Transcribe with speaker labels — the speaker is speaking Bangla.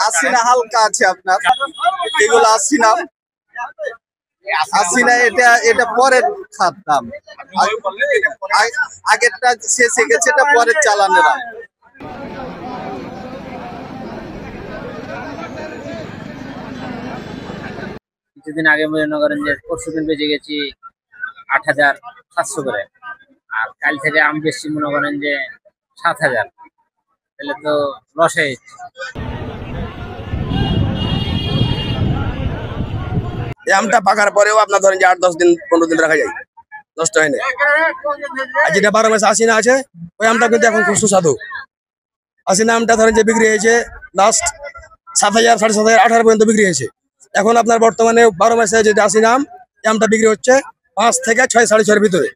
Speaker 1: আসিনা হালকা আছে আপনার, এগুলো আসিনা আসিনা, এটা পরের খাত দাম, আগেরটা শেষে গেছে, এটা পরের চালানের দাম।
Speaker 2: কিছুদিন আগে মনে করেন যে পরশুদিন বেঁচে গেছি ৮,৭০০ করে, আর কাল থেকে আম বেশি মনে করেন যে ৭,০০০, তাহলে তো লস হয়ে যাচ্ছে।
Speaker 3: এই আমটা পাকার পরেও আপনার ধরেন যে ৮-১০ দিন ১৫ দিন রাখা যায়, নষ্ট হয় না। আর যেটা ১২ মাসে আসিনা আছে, ওই আমটা কিন্তু এখন খুব সুস্বাদু। আসিনা আমটা ধরেন যে বিক্রি হয়েছে লাস্ট ৭,০০০, ৭,৫০০, ৮,০০০ পর্যন্ত বিক্রি হয়েছে। এখন আপনার বর্তমানে ১২ মাসে যেটা আসিনা আম, এই আমটা বিক্রি হচ্ছে ৫ থেকে ৬, ৬.৫-এর ভিতরে।